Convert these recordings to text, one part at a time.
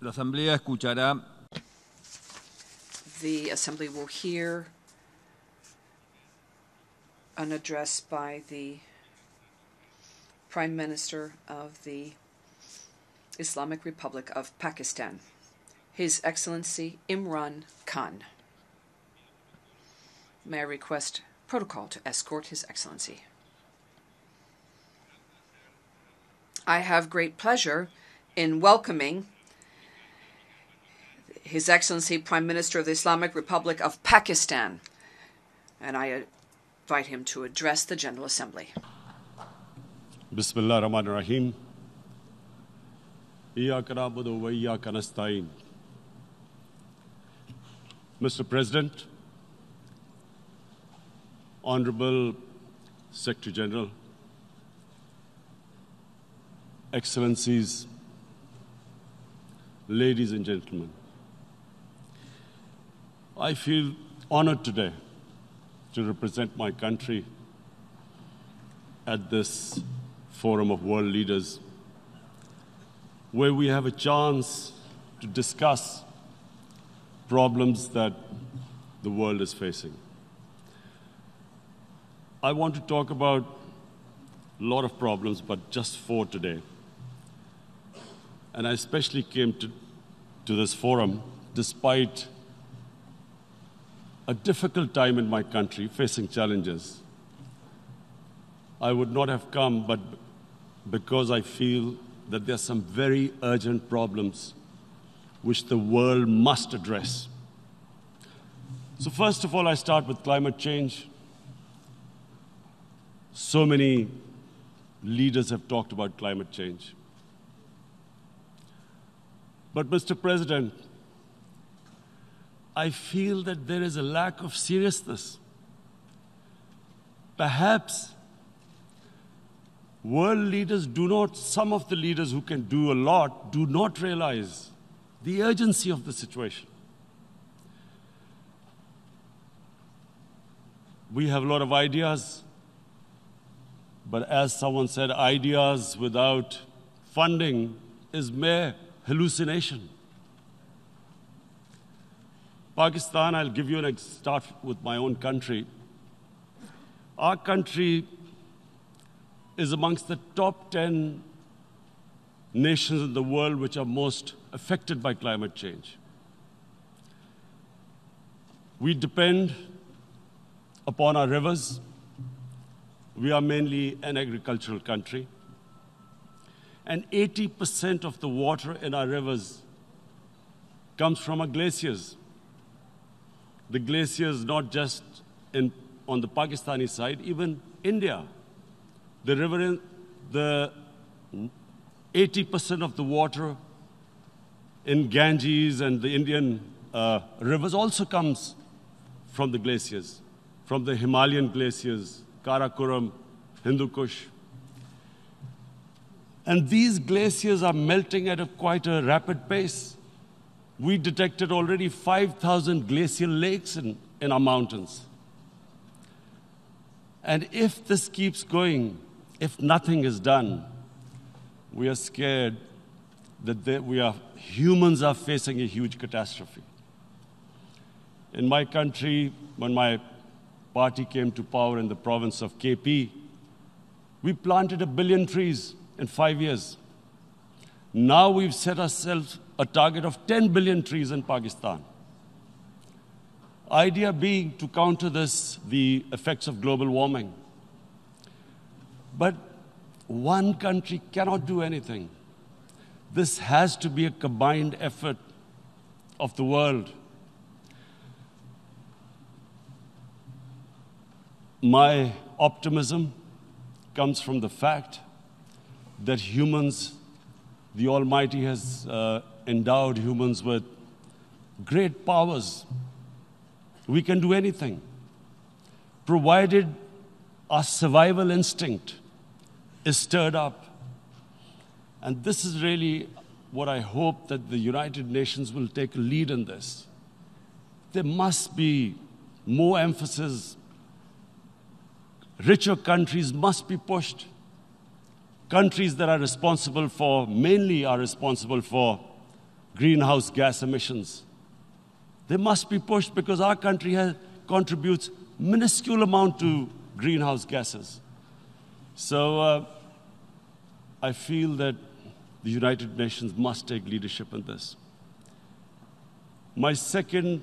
La Asamblea escuchará. The Assembly will hear an address by the Prime Minister of the Islamic Republic of Pakistan, His Excellency Imran Khan. May I request protocol to escort His Excellency. I have great pleasure in welcoming His Excellency Prime Minister of the Islamic Republic of Pakistan, and I invite him to address the General Assembly. Bismillah ar-Rahman ar-Rahim. Iyyaka na'budu wa iyyaka nasta'in. Mr. President, Honorable Secretary General, Excellencies, ladies and gentlemen, I feel honored today to represent my country at this forum of world leaders, where we have a chance to discuss problems that the world is facing. I want to talk about a lot of problems, but just 4 today. And I especially came to this forum despite a difficult time in my country, facing challenges. I would not have come, but because I feel that there are some very urgent problems which the world must address. So first of all, I start with climate change. So many leaders have talked about climate change. But Mr. President, I feel that there is a lack of seriousness. Perhaps world leaders some of the leaders who can do a lot, do not realize the urgency of the situation. We have a lot of ideas, but as someone said, ideas without funding is mere hallucination. Pakistan, I'll give you start with my own country. Our country is amongst the top 10 nations in the world which are most affected by climate change. We depend upon our rivers. We are mainly an agricultural country. And 80% of the water in our rivers comes from our glaciers. The glaciers, not just on the Pakistani side, even India. The 80% of the water in Ganges and the Indian rivers also comes from the glaciers, from the Himalayan glaciers, Karakoram, Hindu Kush. And these glaciers are melting at quite a rapid pace. We detected already 5,000 glacial lakes in our mountains. And if this keeps going, if nothing is done, we are scared that humans are facing a huge catastrophe. In my country, when my party came to power in the province of KP, we planted 1 billion trees in 5 years. Now we've set ourselves a target of 10 billion trees in Pakistan. Idea being to counter the effects of global warming. But one country cannot do anything. This has to be a combined effort of the world. My optimism comes from the fact that humans, the Almighty has endowed humans with great powers. We can do anything, provided our survival instinct is stirred up. And this is really what I hope that the United Nations will take a lead in this. There must be more emphasis. Richer countries must be pushed. Countries that are responsible for greenhouse gas emissions. They must be pushed because our country contributes minuscule amount to greenhouse gases. So I feel that the United Nations must take leadership in this. My second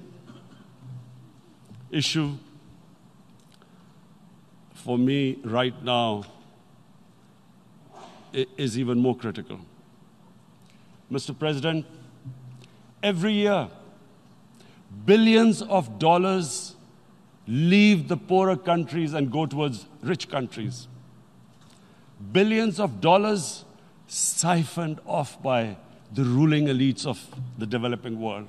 issue for me right now is even more critical. Mr. President, every year, billions of dollars leave the poorer countries and go towards rich countries. Billions of dollars siphoned off by the ruling elites of the developing world.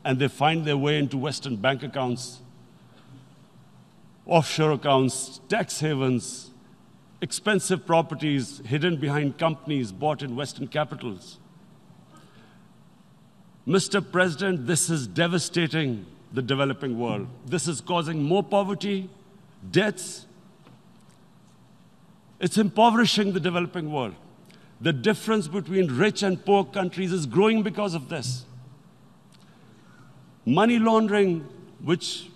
And they find their way into Western bank accounts, offshore accounts, tax havens, expensive properties hidden behind companies bought in Western capitals. Mr. President, this is devastating the developing world. This is causing more poverty, debts. It's impoverishing the developing world. The difference between rich and poor countries is growing because of this. Money laundering, which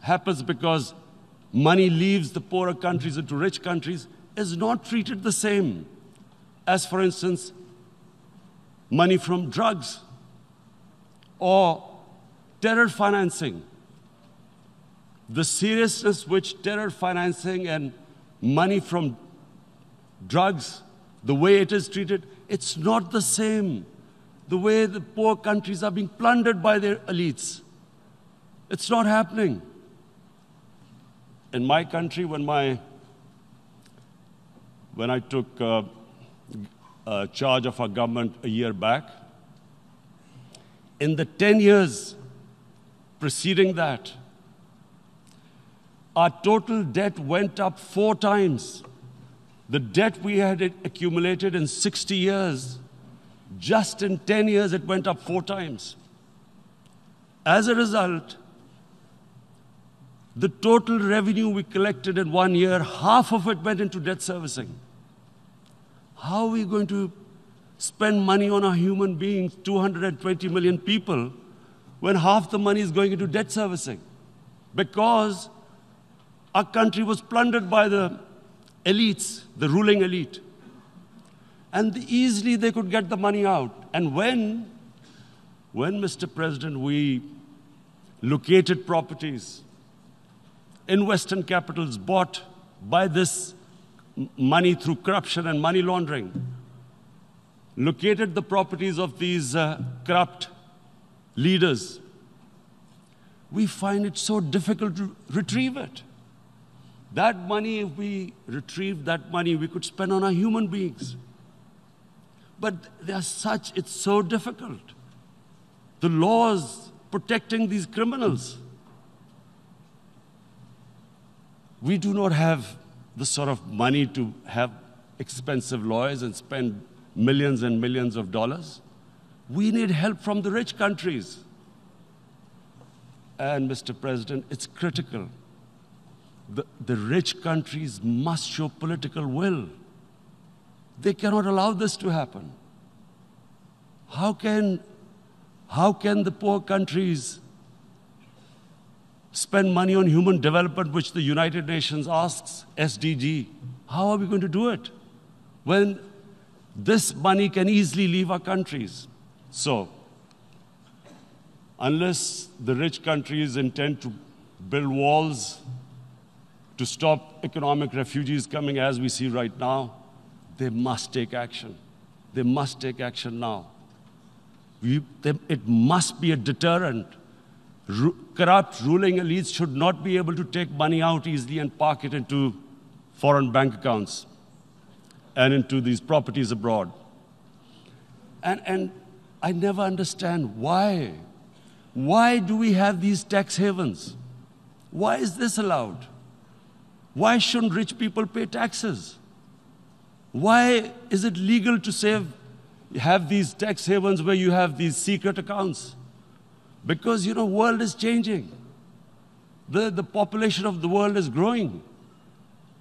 happens because money leaves the poorer countries into rich countries, is not treated the same as, for instance, money from drugs or terror financing. The seriousness which terror financing and money from drugs, the way it is treated, it's not the same. The way the poor countries are being plundered by their elites. It's not happening. In my country, when I took charge of our government a year back, in the 10 years preceding that, our total debt went up 4 times. The debt we had accumulated in 60 years, just in 10 years, it went up 4 times. As a result, the total revenue we collected in 1 year, half of it went into debt servicing. How are we going to spend money on our human beings, 220 million people, when half the money is going into debt servicing? Because our country was plundered by the elites, the ruling elite. And easily they could get the money out. And when, Mr. President, we located properties in Western capitals bought by this money through corruption and money laundering, located the properties of these corrupt leaders, we find it so difficult to retrieve it. That money, if we retrieved that money, we could spend on our human beings. But it's so difficult. The laws protecting these criminals. We do not have the sort of money to have expensive lawyers and spend millions and millions of dollars. We need help from the rich countries. And, Mr. President, it's critical. The rich countries must show political will. They cannot allow this to happen. How can the poor countries spend money on human development, which the United Nations asks, SDG? How are we going to do it when this money can easily leave our countries? So, unless the rich countries intend to build walls to stop economic refugees coming as we see right now, they must take action. They must take action now. It must be a deterrent. Corrupt ruling elites should not be able to take money out easily and park it into foreign bank accounts and into these properties abroad. And I never understand why. Why do we have these tax havens? Why is this allowed? Why shouldn't rich people pay taxes? Why is it legal to have these tax havens where you have these secret accounts? Because, the world is changing. The population of the world is growing.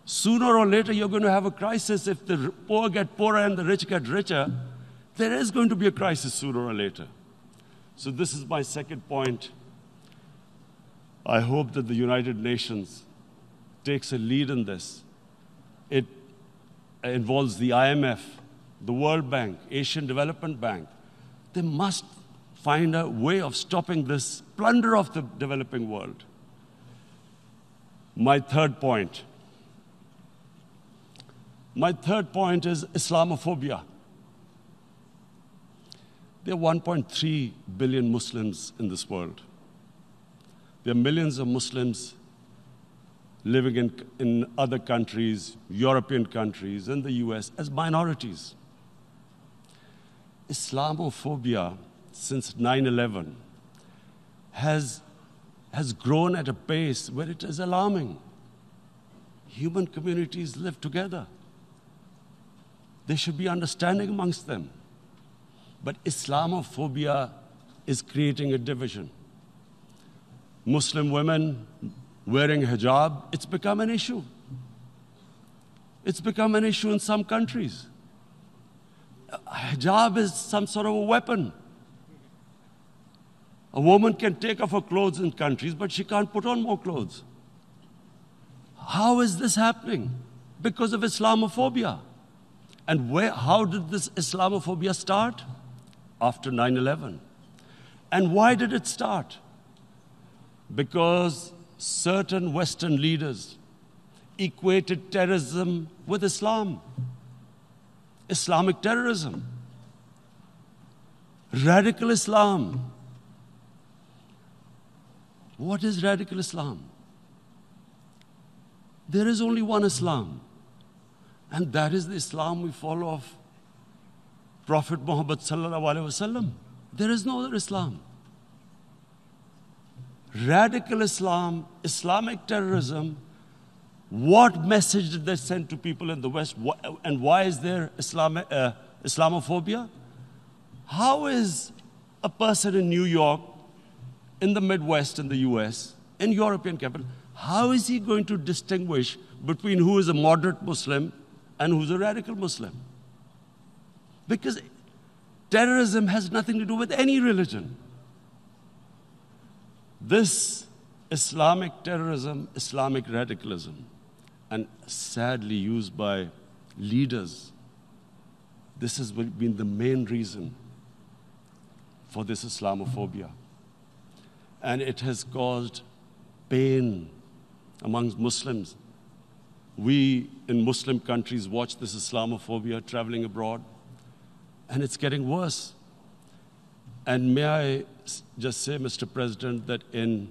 Sooner or later, you're going to have a crisis if the poor get poorer and the rich get richer. There is going to be a crisis sooner or later. So this is my second point. I hope that the United Nations takes a lead in this. It involves the IMF, the World Bank, Asian Development Bank. They must find a way of stopping this plunder of the developing world. My third point is Islamophobia. There are 1.3 billion Muslims in this world. There are millions of Muslims living in other countries, European countries, in the US, as minorities. Islamophobia, since 9/11, has grown at a pace where it is alarming. Human communities live together. There should be understanding amongst them. But Islamophobia is creating a division. Muslim women wearing hijab, it's become an issue. It's become an issue in some countries. Hijab is some sort of a weapon. A woman can take off her clothes in countries, but she can't put on more clothes. How is this happening? Because of Islamophobia. And how did this Islamophobia start? After 9/11. And why did it start? Because certain Western leaders equated terrorism with Islam. Islamic terrorism. Radical Islam. What is radical Islam? There is only one Islam. And that is the Islam we follow of Prophet Muhammad sallallahu alaihi wasallam. There is no other Islam. Radical Islam, Islamic terrorism, what message did they send to people in the West? And why is there Islamophobia? How is a person in New York, in the Midwest, in the US, in European capital, how is he going to distinguish between who is a moderate Muslim and who's a radical Muslim? Because terrorism has nothing to do with any religion. This Islamic terrorism, Islamic radicalism, and sadly used by leaders, this has been the main reason for this Islamophobia. And it has caused pain amongst Muslims. We in Muslim countries watch this Islamophobia traveling abroad, and it's getting worse. And may I just say, Mr. President, that in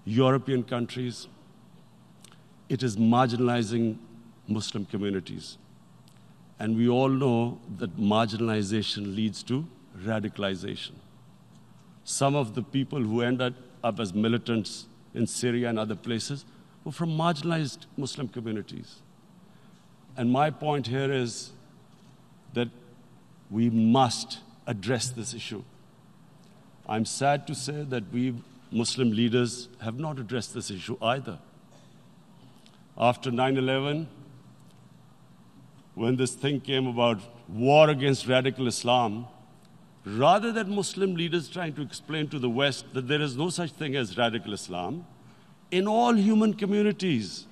European countries, it is marginalizing Muslim communities. And we all know that marginalization leads to radicalization. Some of the people who ended up as militants in Syria and other places were from marginalized Muslim communities. And my point here is that we must address this issue. I'm sad to say that we Muslim leaders have not addressed this issue either. After 9/11, when this thing came about war against radical Islam, rather than Muslim leaders trying to explain to the West that there is no such thing as radical Islam, in all human communities,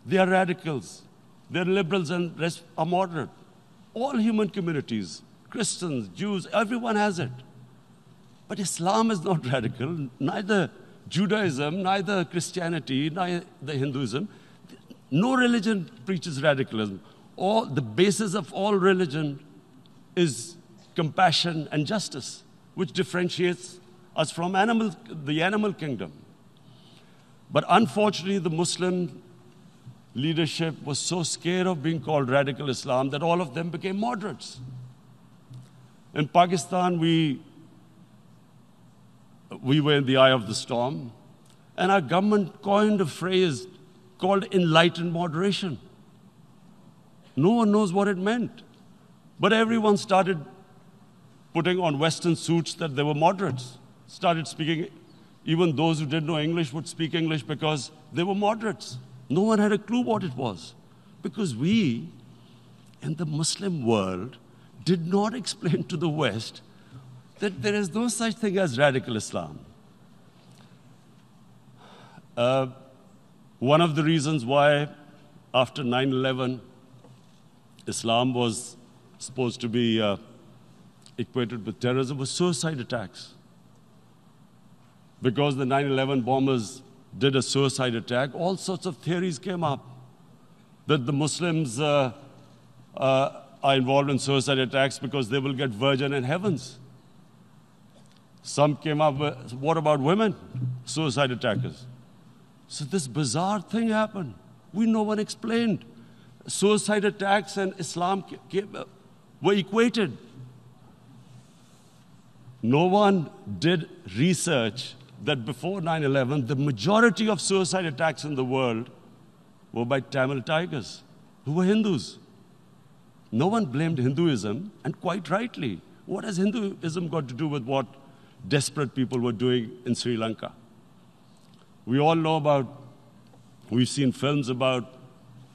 they are radicals. They're liberals and rest are moderate. All human communities, Christians, Jews, everyone has it. But Islam is not radical, neither Judaism, neither Christianity, neither Hinduism. No religion preaches radicalism. The basis of all religion is compassion and justice, which differentiates us from the animal kingdom. But unfortunately, the Muslim leadership was so scared of being called radical Islam that all of them became moderates. In Pakistan, we were in the eye of the storm, and our government coined a phrase called enlightened moderation. No one knows what it meant, but everyone started putting on Western suits that they were moderates, started speaking. Even those who didn't know English would speak English because they were moderates. No one had a clue what it was. Because we, in the Muslim world, did not explain to the West that there is no such thing as radical Islam. One of the reasons why after 9/11 Islam was supposed to be equated with terrorism was suicide attacks. Because the 9/11 bombers did a suicide attack, all sorts of theories came up that the Muslims are involved in suicide attacks because they will get virgin in heavens. Some came up with, what about women, suicide attackers? So this bizarre thing happened. No one explained. Suicide attacks and Islam were equated. No one did research that before 9/11, the majority of suicide attacks in the world were by Tamil Tigers, who were Hindus. No one blamed Hinduism, and quite rightly. What has Hinduism got to do with what desperate people were doing in Sri Lanka? We all know we've seen films about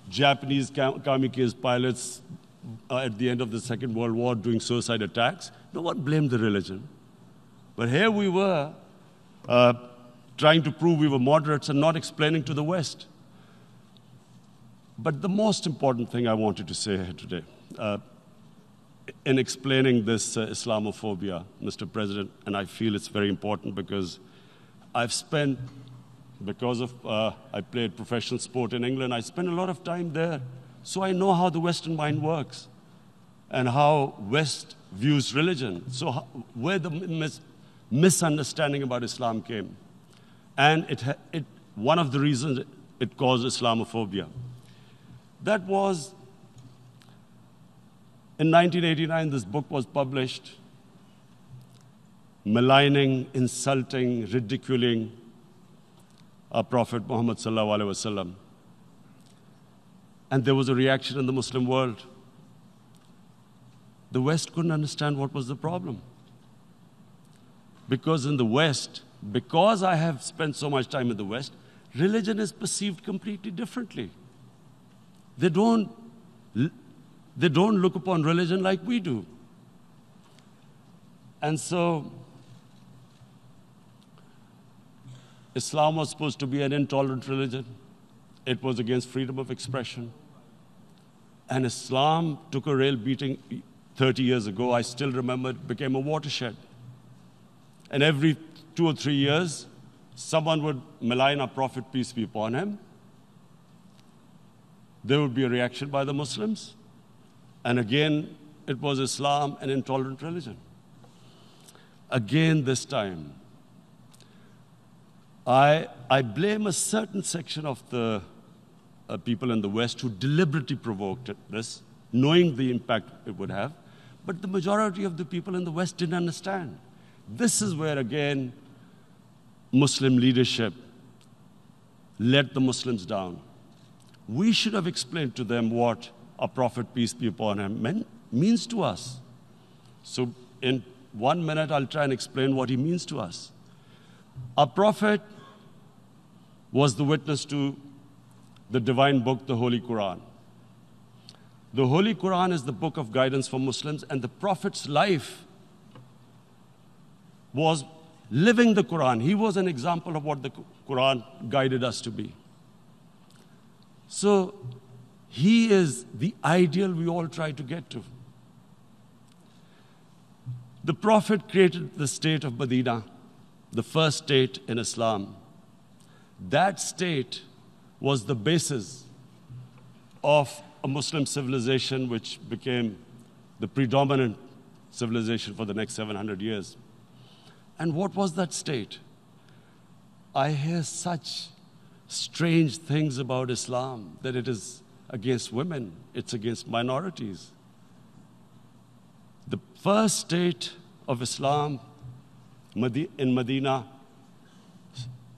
Japanese kamikaze pilots at the end of the Second World War doing suicide attacks. No one blamed the religion. But here we were trying to prove we were moderates and not explaining to the West. But the most important thing I wanted to say here today, in explaining this Islamophobia, Mr. President, and I feel it's very important because I played professional sport in England, I spent a lot of time there, so I know how the Western mind works and how West views religion. So where the misunderstanding about Islam came. And one of the reasons it caused Islamophobia. That was, in 1989, this book was published, maligning, insulting, ridiculing our Prophet Muhammad sallallahu alaihi wasallam. And there was a reaction in the Muslim world. The West couldn't understand what was the problem. Because in the West, because I have spent so much time in the West, religion is perceived completely differently. They don't look upon religion like we do. And so, Islam was supposed to be an intolerant religion. It was against freedom of expression. And Islam took a real beating 30 years ago. I still remember it became a watershed. And every 2 or 3 years, someone would malign our Prophet, peace be upon him. There would be a reaction by the Muslims. And again, it was Islam, an intolerant religion. Again, this time, I blame a certain section of the people in the West who deliberately provoked this, knowing the impact it would have. But the majority of the people in the West didn't understand. This is where, again, Muslim leadership let the Muslims down. We should have explained to them what our Prophet, peace be upon him, means to us. So in 1 minute, I'll try and explain what he means to us. Our Prophet was the witness to the divine book, the Holy Quran. The Holy Quran is the book of guidance for Muslims, and the Prophet's life was living the Quran. He was an example of what the Quran guided us to be. So he is the ideal we all try to get to. The Prophet created the state of Medina, the first state in Islam. That state was the basis of a Muslim civilization which became the predominant civilization for the next 700 years. And what was that state? I hear such strange things about Islam, that it is against women, it's against minorities. The first state of Islam in Medina,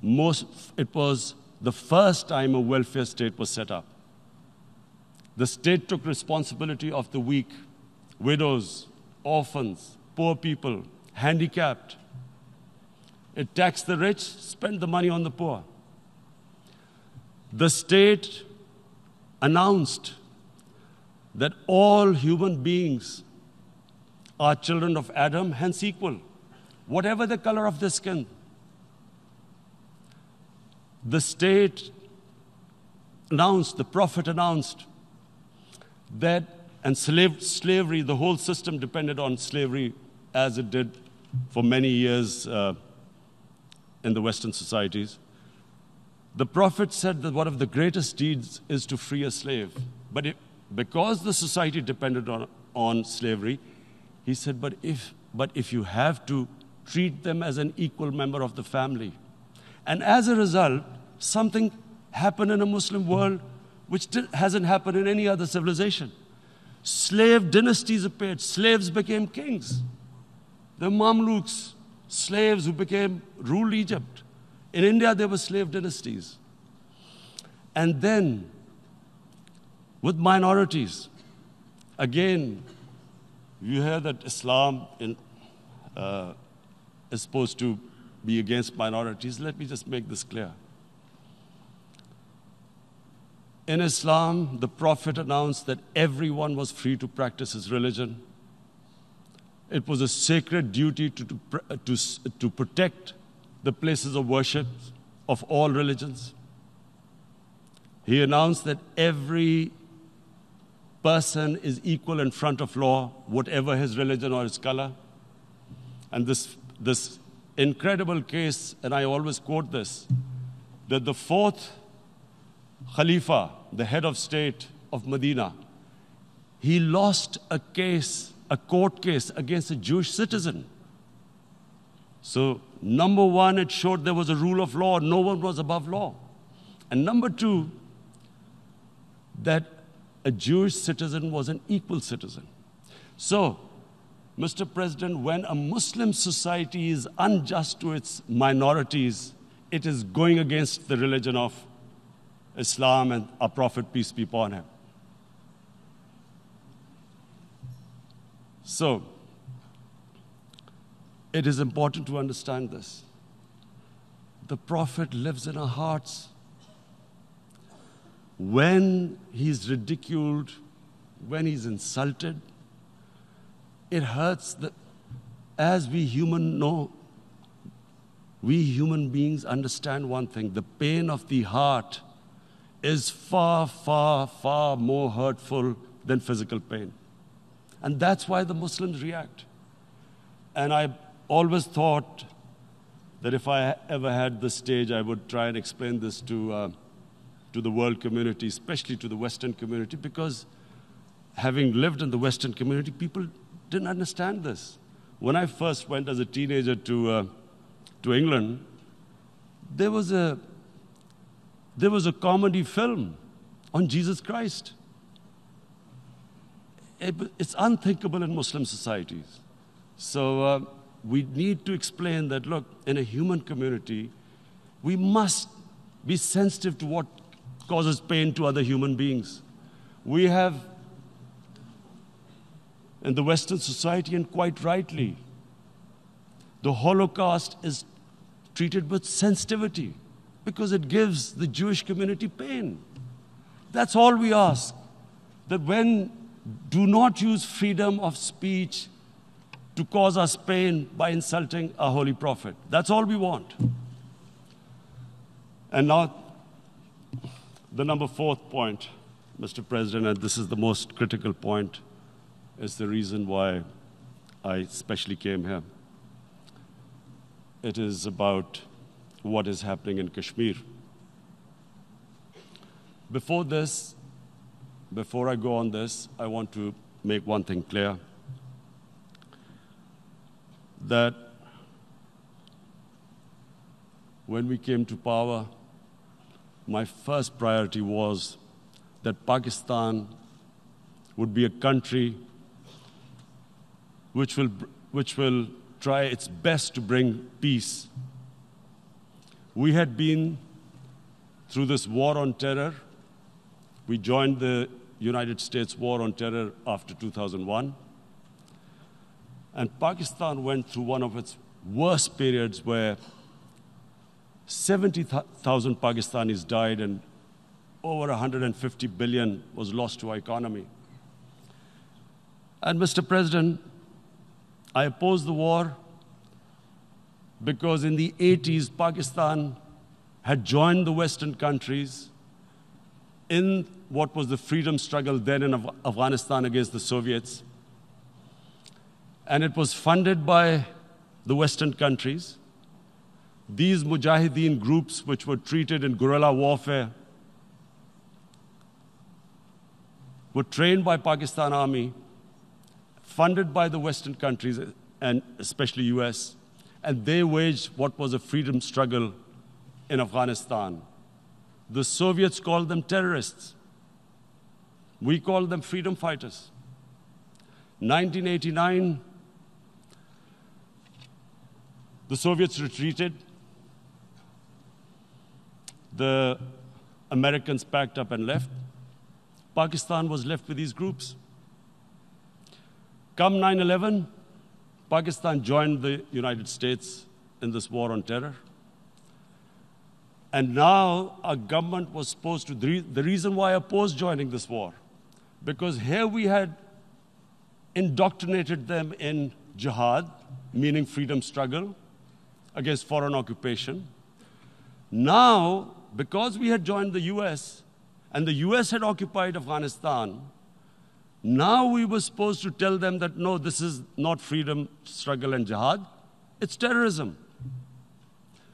it was the first time a welfare state was set up. The state took responsibility of the weak, widows, orphans, poor people, handicapped. It taxed the rich, spent the money on the poor. The state announced that all human beings are children of Adam, hence equal, whatever the color of their skin. The state announced, the Prophet announced that, and slavery, the whole system depended on slavery as it did for many years in the Western societies. The Prophet said that one of the greatest deeds is to free a slave. But because the society depended on slavery, he said, but if you have to, treat them as an equal member of the family. And as a result, something happened in a Muslim world which hasn't happened in any other civilization. Slave dynasties appeared. Slaves became kings. The Mamluks, slaves who ruled Egypt. In India, there were slave dynasties. And then, with minorities, again, you hear that Islam is supposed to be against minorities. Let me just make this clear. In Islam, the Prophet announced that everyone was free to practice his religion. It was a sacred duty to protect the places of worship of all religions. He announced that every person is equal in front of law, whatever his religion or his color. And this incredible case, and I always quote this, that the fourth Khalifa, the head of state of Medina, he lost a court case against a Jewish citizen. So, number one, it showed there was a rule of law, no one was above law. And number two, that a Jewish citizen was an equal citizen. So, Mr. President, when a Muslim society is unjust to its minorities, it is going against the religion of Islam and our Prophet, peace be upon him. So, it is important to understand this. The Prophet lives in our hearts. When he's ridiculed, when he's insulted, it hurts. As we human beings understand one thing, the pain of the heart is far, far, far more hurtful than physical pain. And that's why the Muslims react. And I always thought that if I ever had the stage, I would try and explain this to the world community, especially to the Western community, because having lived in the Western community, people didn't understand this. When I first went as a teenager to England, there was a comedy film on Jesus Christ. It's unthinkable in Muslim societies. So we need to explain that, look, in a human community, we must be sensitive to what causes pain to other human beings. We have, in the Western society, and quite rightly, the Holocaust is treated with sensitivity because it gives the Jewish community pain. That's all we ask. That do not use freedom of speech to cause us pain by insulting our holy prophet. That's all we want. And now, the number fourth point, Mr. President, and this is the most critical point, is the reason why I especially came here. It is about what is happening in Kashmir. Before I go on this, I want to make one thing clear, that when we came to power, my first priority was that Pakistan would be a country which will try its best to bring peace. We had been through this war on terror. We joined the United States war on terror after 2001. And Pakistan went through one of its worst periods where 70,000 Pakistanis died and over 150 billion was lost to our economy. And Mr. President, I opposed the war because in the 80s, Pakistan had joined the Western countries in what was the freedom struggle then in Afghanistan against the Soviets. And it was funded by the Western countries. These Mujahideen groups, which were treated in guerrilla warfare, were trained by Pakistan Army, funded by the Western countries, and especially US, and they waged what was a freedom struggle in Afghanistan. The Soviets called them terrorists. We called them freedom fighters. 1989, the Soviets retreated. The Americans packed up and left. Pakistan was left with these groups. Come 9/11, Pakistan joined the United States in this war on terror. And now our government was supposed to, the reason why I opposed joining this war, because here we had indoctrinated them in jihad, meaning freedom struggle against foreign occupation. Now, because we had joined the US, and the US had occupied Afghanistan, now we were supposed to tell them that, no, this is not freedom struggle and jihad, it's terrorism.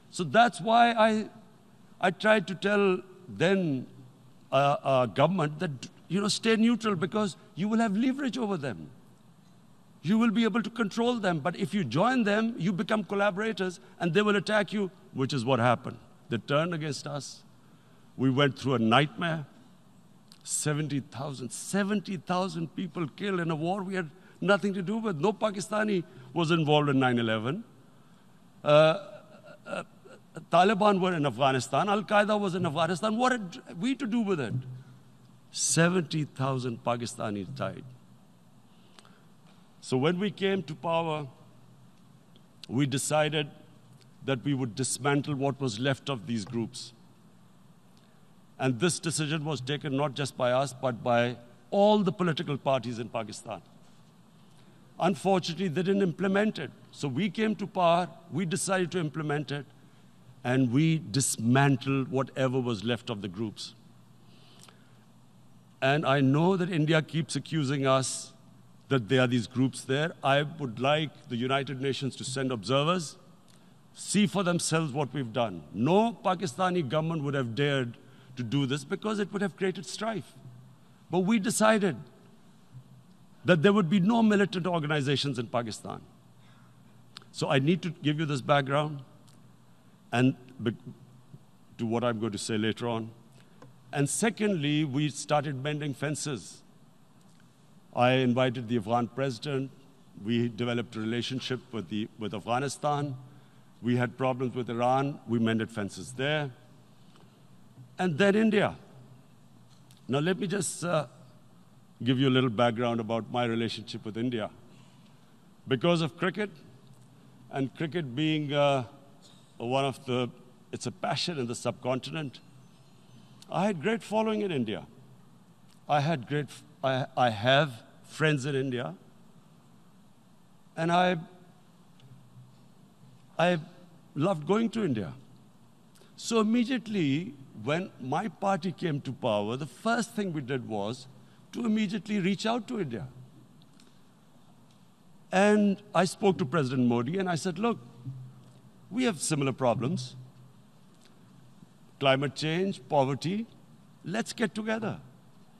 So that's why I tried to tell then government that, stay neutral because you will have leverage over them. You will be able to control them. But if you join them, you become collaborators and they will attack you, which is what happened. They turned against us. We went through a nightmare. 70,000 people killed in a war we had nothing to do with. No Pakistani was involved in 9/11. Taliban were in Afghanistan. Al-Qaeda was in Afghanistan. What had we to do with it? 70,000 Pakistanis died. So when we came to power, we decided that we would dismantle what was left of these groups. And this decision was taken not just by us, but by all the political parties in Pakistan. Unfortunately, they didn't implement it. So we came to power, we decided to implement it, and we dismantled whatever was left of the groups. And I know that India keeps accusing us that there are these groups there. I would like the United Nations to send observers, see for themselves what we've done. No Pakistani government would have dared to do this because it would have created strife. But we decided that there would be no militant organizations in Pakistan. So I need to give you this background and to what I'm going to say later on. And secondly, we started mending fences. I invited the Afghan president. We developed a relationship with Afghanistan. We had problems with Iran. We mended fences there. And then India. Now let me just give you a little background about my relationship with India. Because of cricket, and cricket being it's a passion in the subcontinent, I had great following in India. I have friends in India, and I loved going to India. So immediately, when my party came to power, the first thing we did was to immediately reach out to India. And I spoke to President Modi, and I said, look, we have similar problems. Climate change, poverty, let's get together.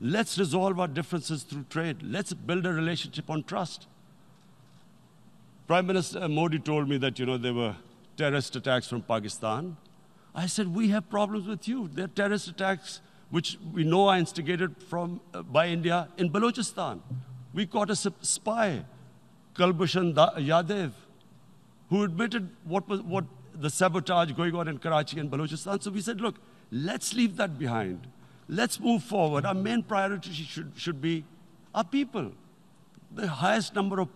Let's resolve our differences through trade. Let's build a relationship on trust. Prime Minister Modi told me that, there were terrorist attacks from Pakistan. I said, we have problems with you. There are terrorist attacks which we know are instigated by India in Balochistan. We caught a spy, Kulbhushan Yadav, who admitted what the sabotage going on in Karachi and Balochistan. So we said, look, let's leave that behind. Let's move forward. Our main priority should be our people. The highest number of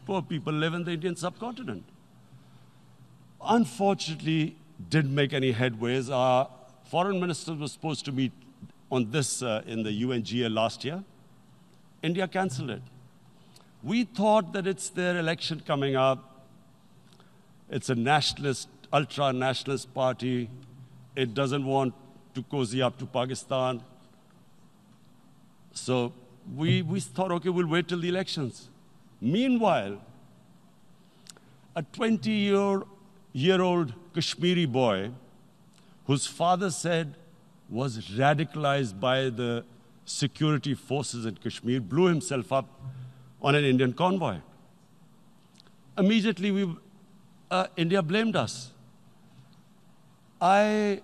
poor people live in the Indian subcontinent. Unfortunately, didn't make any headways. Our foreign minister was supposed to meet on this in the UNGA last year. India canceled it. We thought that it's their election coming up. It's a nationalist, ultra-nationalist party. It doesn't want to cozy up to Pakistan. So we thought, okay, we'll wait till the elections. Meanwhile, a 20-year-old Kashmiri boy, whose father said was radicalized by the security forces in Kashmir, blew himself up on an Indian convoy. Immediately, India blamed us. I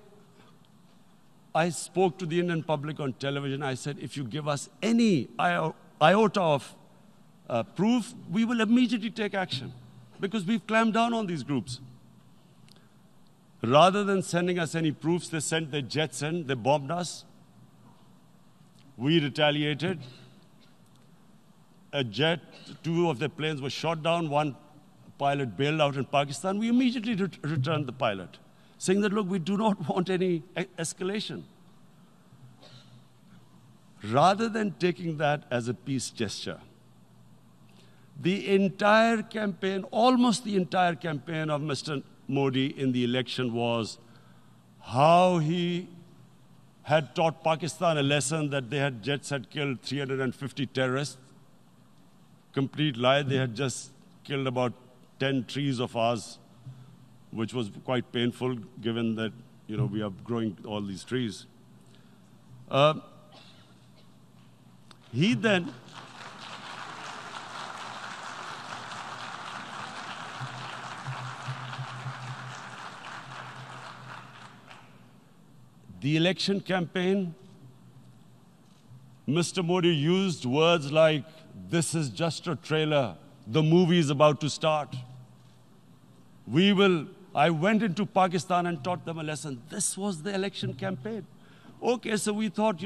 spoke to the Indian public on television. I said, if you give us any iota of proof, we will immediately take action, because we've clamped down on these groups. Rather than sending us any proofs, they sent their jets in, they bombed us. We retaliated. A jet, 2 of their planes were shot down, 1 pilot bailed out in Pakistan. We immediately returned the pilot, saying that, look, we do not want any escalation. Rather than taking that as a peace gesture, the entire campaign, almost the entire campaign of Mr. Modi in the election was how he had taught Pakistan a lesson that jets had killed 350 terrorists. Complete lie. They had just killed about 10 trees of ours, which was quite painful given that, we are growing all these trees. He then the election campaign, Mr. Modi used words like, this is just a trailer, the movie is about to start. I went into Pakistan and taught them a lesson. This was the election campaign. Okay, so we thought,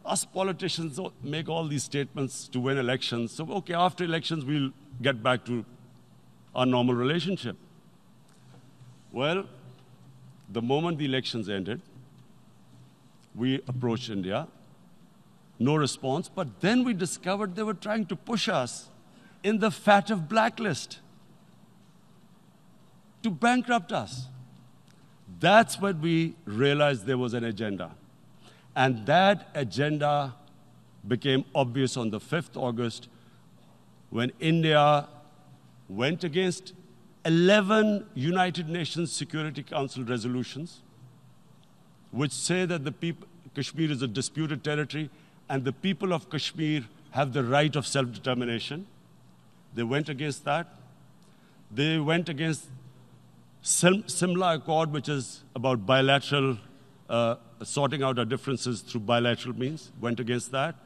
us politicians make all these statements to win elections. So, okay, after elections, we'll get back to our normal relationship. Well, the moment the elections ended, we approached India. No response, but then we discovered they were trying to push us in the FATF blacklist to bankrupt us. That's when we realized there was an agenda. And that agenda became obvious on the 5th August when India went against 11 United Nations Security Council resolutions, which say that Kashmir is a disputed territory and the people of Kashmir have the right of self-determination. They went against that. They went against Simla Accord, which is about bilateral, sorting out our differences through bilateral means, went against that.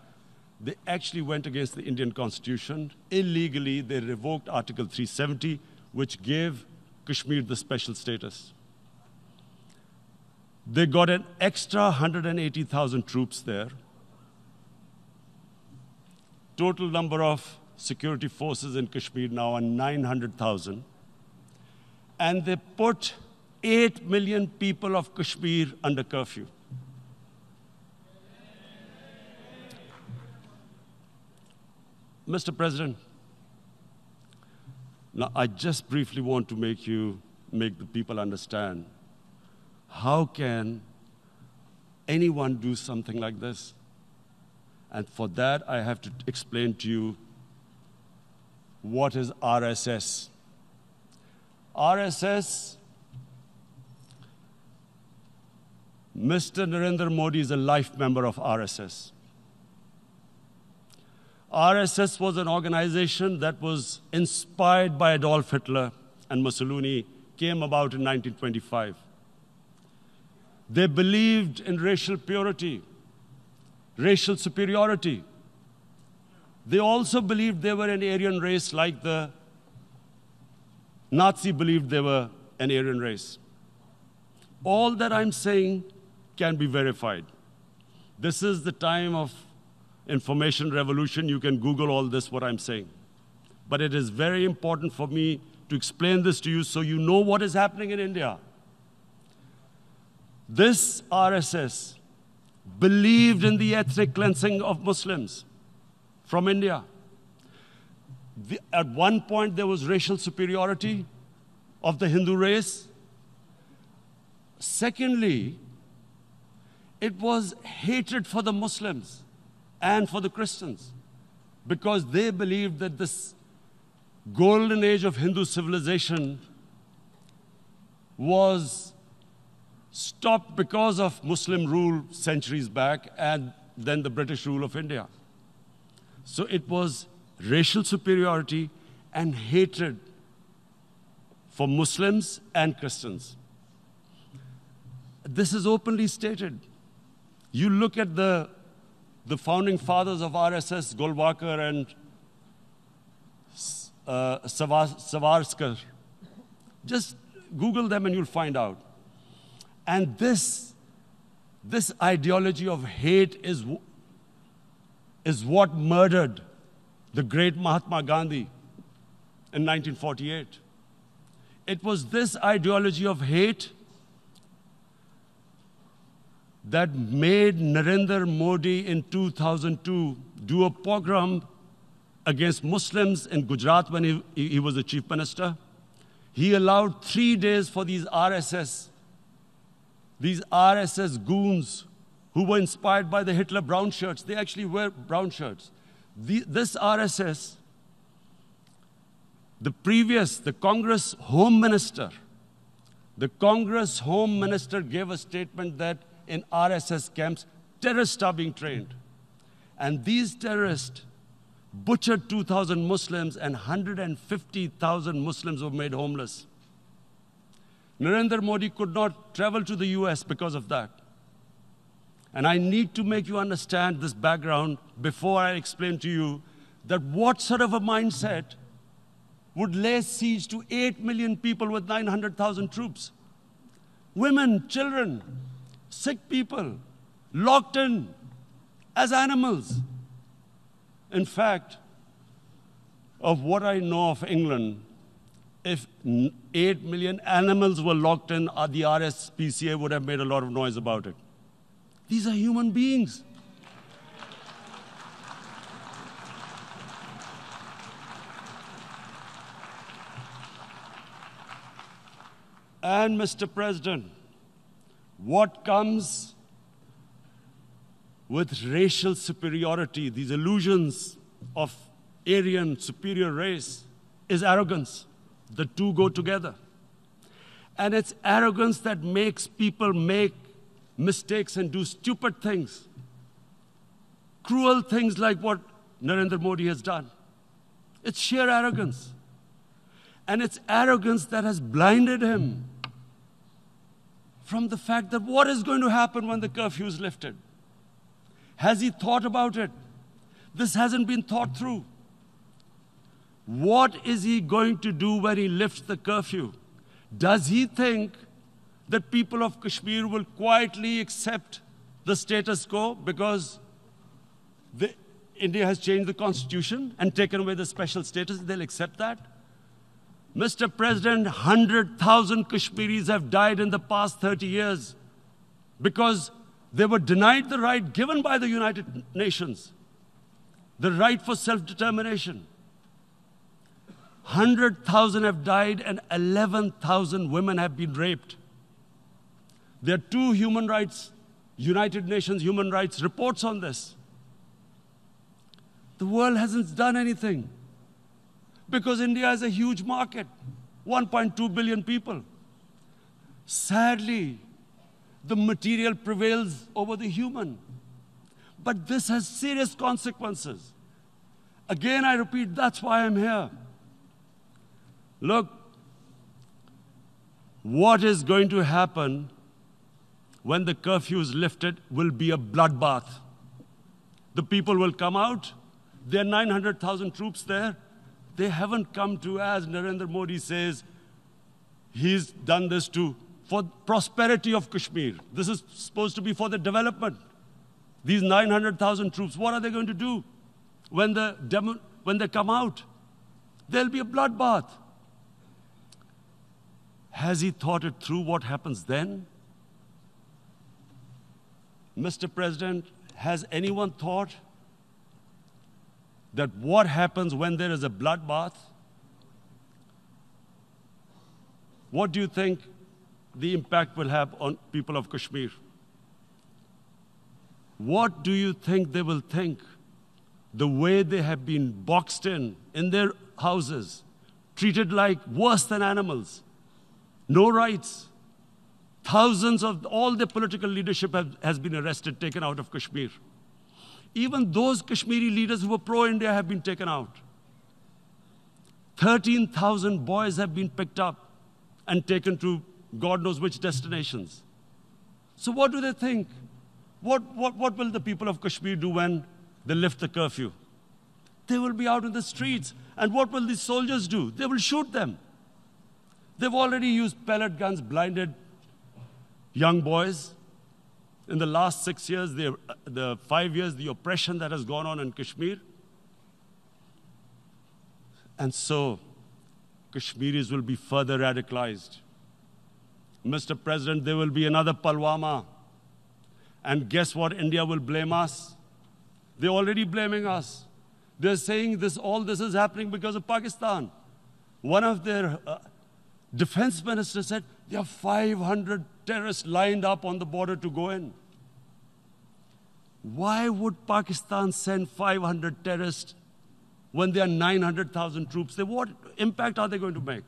They actually went against the Indian Constitution. Illegally, they revoked Article 370, which gave Kashmir the special status. They got an extra 180,000 troops there. Total number of security forces in Kashmir now are 900,000. And they put 8 million people of Kashmir under curfew. Mr. President, now I just briefly want to make the people understand, how can anyone do something like this? And for that, I have to explain to you what is RSS. RSS, Mr. Narendra Modi is a life member of RSS. RSS was an organization that was inspired by Adolf Hitler and Mussolini, came about in 1925. They believed in racial purity, racial superiority. They also believed they were an Aryan race like the Nazi believed they were an Aryan race. All that I'm saying can be verified. This is the time of information revolution. You can Google all this, what I'm saying. But it is very important for me to explain this to you so you know what is happening in India. This RSS believed in the ethnic cleansing of Muslims from India. At one point, there was racial superiority of the Hindu race. Secondly, it was hatred for the Muslims and for the Christians, because they believed that this golden age of Hindu civilization was stopped because of Muslim rule centuries back and then the British rule of India. So it was racial superiority and hatred for Muslims and Christians. This is openly stated. You look at the founding fathers of RSS, Golwalkar and Savarkar. Just Google them and you'll find out. And this ideology of hate is what murdered the great Mahatma Gandhi in 1948. It was this ideology of hate that made Narendra Modi in 2002 do a pogrom against Muslims in Gujarat when he was the chief minister. He allowed 3 days for these RSS goons who were inspired by the Hitler brown shirts. They actually wear brown shirts. This RSS, the Congress Home Minister gave a statement that in RSS camps, terrorists are being trained. And these terrorists butchered 2,000 Muslims and 150,000 Muslims were made homeless. Narendra Modi could not travel to the US because of that. And I need to make you understand this background before I explain to you that what sort of a mindset would lay siege to 8 million people with 900,000 troops. Women, children, sick people, locked in as animals. In fact, of what I know of England, if 8 million animals were locked in, the RSPCA would have made a lot of noise about it. These are human beings. And Mr. President, what comes with racial superiority, these illusions of Aryan superior race, is arrogance. The two go together. And it's arrogance that makes people make mistakes and do stupid things. Cruel things like what Narendra Modi has done. It's sheer arrogance. And it's arrogance that has blinded him from the fact that what is going to happen when the curfew is lifted? Has he thought about it? This hasn't been thought through. What is he going to do when he lifts the curfew? Does he think that people of Kashmir will quietly accept the status quo because India has changed the constitution and taken away the special status? They'll accept that? Mr. President, 100,000 Kashmiris have died in the past 30 years because they were denied the right given by the United Nations, the right for self-determination. 100,000 have died and 11,000 women have been raped. There are 2 United Nations human rights reports on this. The world hasn't done anything because India is a huge market, 1.2 billion people. Sadly, the material prevails over the human. But this has serious consequences. Again, I repeat, that's why I'm here. Look, what is going to happen when the curfew is lifted will be a bloodbath. The people will come out. There are 900,000 troops there. They haven't come to, as Narendra Modi says, he's done this for prosperity of Kashmir. This is supposed to be for the development. These 900,000 troops, what are they going to do when they come out? There'll be a bloodbath. Has he thought it through what happens then? Mr. President, has anyone thought that what happens when there is a bloodbath? What do you think the impact will have on people of Kashmir? What do you think they will think? The way they have been boxed in their houses, treated like worse than animals, no rights. Thousands of all the political leadership has been arrested, taken out of Kashmir. Even those Kashmiri leaders who were pro-India have been taken out. 13,000 boys have been picked up and taken to God knows which destinations. So what do they think? What will the people of Kashmir do when they lift the curfew? They will be out in the streets. And what will these soldiers do? They will shoot them. They've already used pellet guns, blinded young boys. In the last 6 years, the 5 years, the oppression that has gone on in Kashmir. And so, Kashmiris will be further radicalized. Mr. President, there will be another Pulwama. And guess what? India will blame us. They're already blaming us. They're saying all this is happening because of Pakistan. One of their defense ministers said, there are 500 terrorists lined up on the border to go in. Why would Pakistan send 500 terrorists when there are 900,000 troops? What impact are they going to make?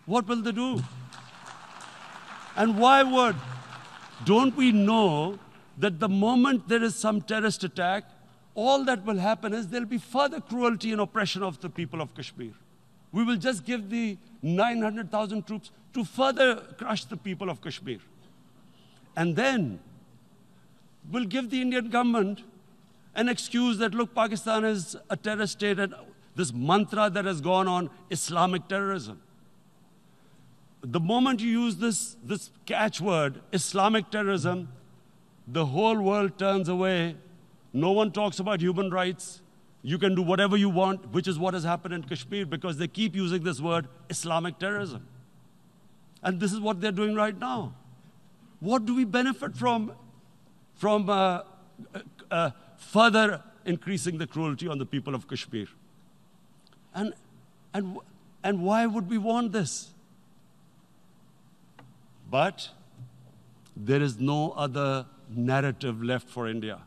What will they do? And why would? Don't we know that the moment there is some terrorist attack, all that will happen is there'll be further cruelty and oppression of the people of Kashmir. We will just give the 900,000 troops to further crush the people of Kashmir. And then we'll give the Indian government an excuse that, look, Pakistan is a terrorist state, and this mantra that has gone on, Islamic terrorism. The moment you use this catchword, Islamic terrorism, the whole world turns away. No one talks about human rights. You can do whatever you want, which is what has happened in Kashmir, because they keep using this word, Islamic terrorism. And this is what they're doing right now. What do we benefit from further increasing the cruelty on the people of Kashmir? And why would we want this? But there is no other narrative left for India.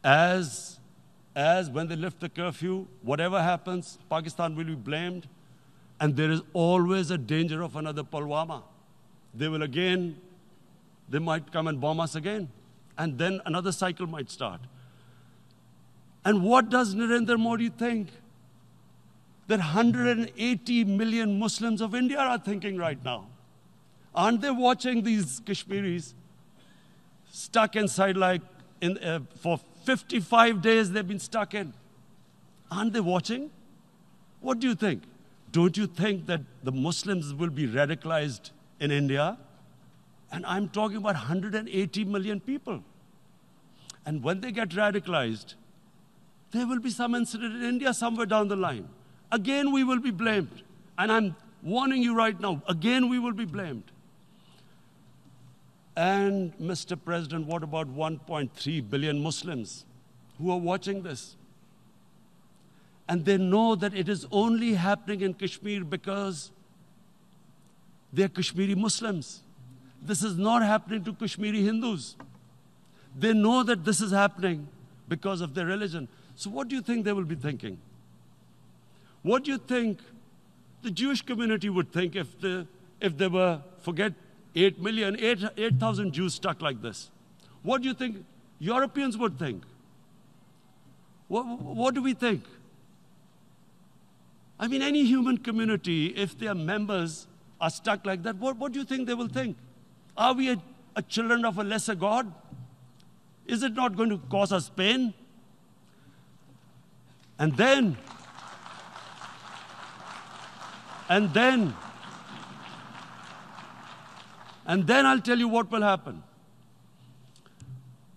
As when they lift the curfew, whatever happens, Pakistan will be blamed, and there is always a danger of another Pulwama. They might come and bomb us again, and then another cycle might start. And what does Narendra Modi think? That 180 million Muslims of India are thinking right now. Aren't they watching these Kashmiris stuck inside for 55 days they've been stuck in? Aren't they watching? What do you think? Don't you think that the Muslims will be radicalized in India? And I'm talking about 180 million people. And when they get radicalized, there will be some incident in India somewhere down the line. Again, we will be blamed. And I'm warning you right now, again, we will be blamed. And, Mr. President, what about 1.3 billion Muslims who are watching this? And they know that it is only happening in Kashmir because they're Kashmiri Muslims. This is not happening to Kashmiri Hindus. They know that this is happening because of their religion. So what do you think they will be thinking? What do you think the Jewish community would think if they were, forget 8,000 Jews stuck like this? What do you think Europeans would think? What do we think? I mean, any human community, if their members are stuck like that, what do you think they will think? Are we a children of a lesser God? Is it not going to cause us pain? And then I'll tell you what will happen.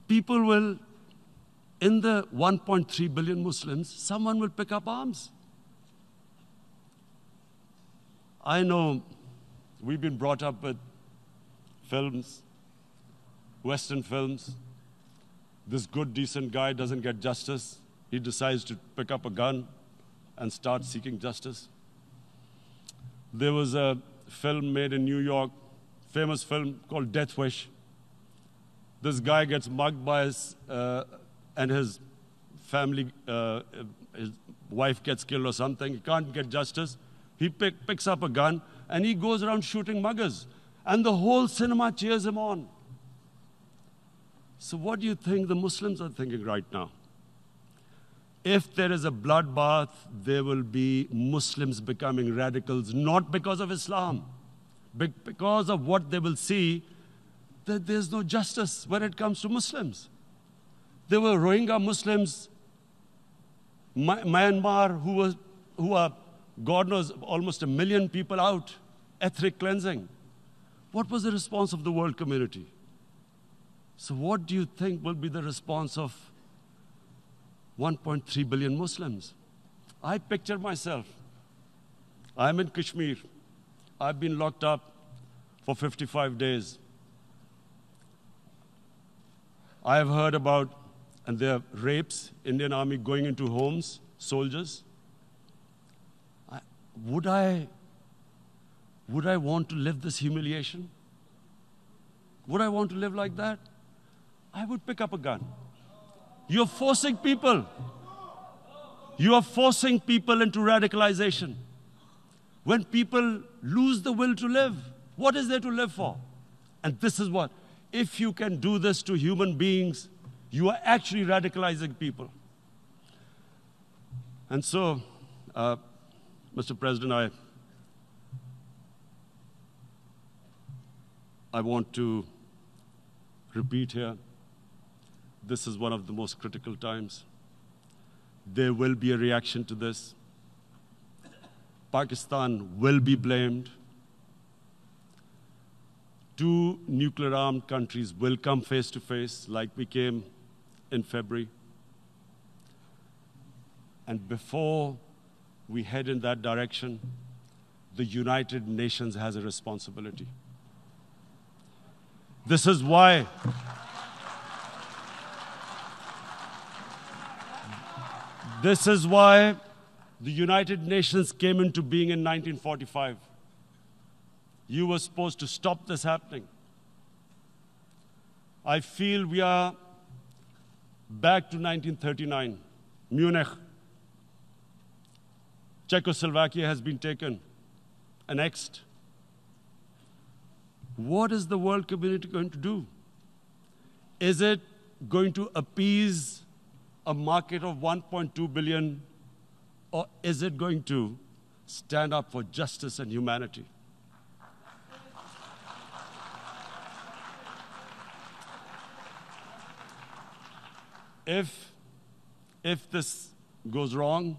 People will, in the 1.3 billion Muslims, someone will pick up arms. I know we've been brought up with films, Western films. This good, decent guy doesn't get justice. he decides to pick up a gun and start seeking justice. There was a film made in New York, famous film called Death Wish. This guy gets mugged by and his family, his wife gets killed or something. He can't get justice. He picks up a gun and he goes around shooting muggers. And the whole cinema cheers him on. So what do you think the Muslims are thinking right now? If there is a bloodbath, there will be Muslims becoming radicals, not because of Islam, but because of what they will see, that there's no justice when it comes to Muslims. There were Rohingya Muslims, Myanmar, who are, God knows, almost 1 million people out, ethnic cleansing. What was the response of the world community? So what do you think will be the response of 1.3 billion Muslims? I picture myself. I'm in Kashmir. I've been locked up for 55 days. I have heard about, and there are rapes, Indian Army going into homes, soldiers. Would I want to live this humiliation? Would I want to live like that? I would pick up a gun. You're forcing people. You are forcing people into radicalization. When people lose the will to live, what is there to live for? And this is what, if you can do this to human beings, you are actually radicalizing people. And so, Mr. President, I want to repeat here, this is one of the most critical times. There will be a reaction to this. Pakistan will be blamed. 2 nuclear-armed countries will come face to face like we came in February. And before we head in that direction, the United Nations has a responsibility. This is why the United Nations came into being in 1945. You were supposed to stop this happening. I feel we are back to 1939, Munich. Czechoslovakia has been taken, annexed. What is the world community going to do? Is it going to appease a market of 1.2 billion, or is it going to stand up for justice and humanity? If this goes wrong,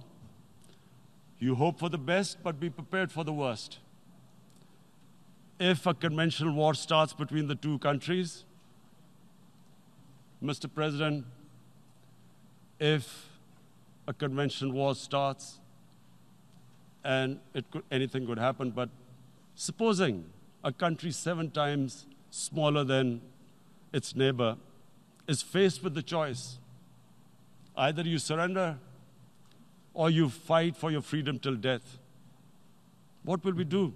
you hope for the best, but be prepared for the worst. If a conventional war starts between the 2 countries, Mr. President, if a conventional war starts, and anything could happen, but supposing a country 7 times smaller than its neighbor is faced with the choice, either you surrender or you fight for your freedom till death, what will we do?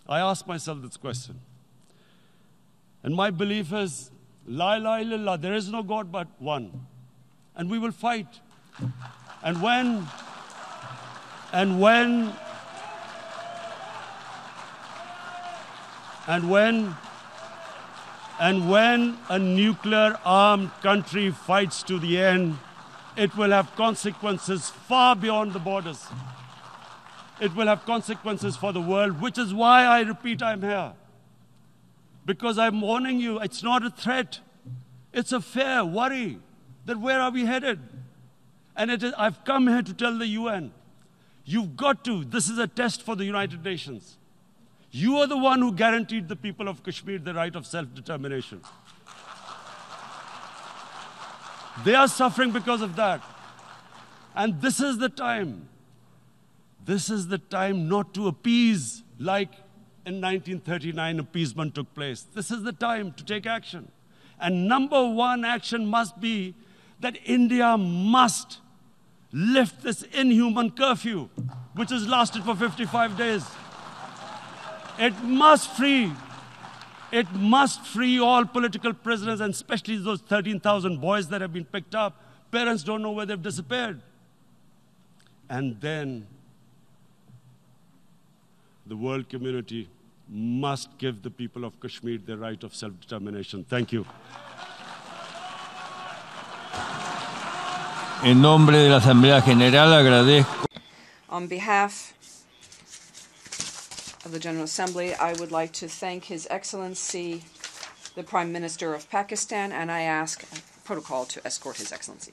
I ask myself this question. And my belief is, La ilaha illallah, there is no God but one. And we will fight. And when a nuclear-armed country fights to the end, it will have consequences far beyond the borders. It will have consequences for the world, which is why I repeat I'm here. Because I'm warning you, it's not a threat. It's a fair worry that where are we headed? And I've come here to tell the UN, you've got to, this is a test for the United Nations. You are the one who guaranteed the people of Kashmir the right of self-determination. They are suffering because of that. And this is the time. This is the time not to appease like in 1939 appeasement took place. This is the time to take action. And number 1 action must be that India must lift this inhuman curfew, which has lasted for 55 days. It must free all political prisoners, and especially those 13,000 boys that have been picked up. Parents don't know where they've disappeared. And then the world community must give the people of Kashmir the right of self-determination. Thank you. En nombre de la Asamblea General agradezco. On behalf of the General Assembly, I would like to thank His Excellency, the Prime Minister of Pakistan, and I ask protocol to escort His Excellency.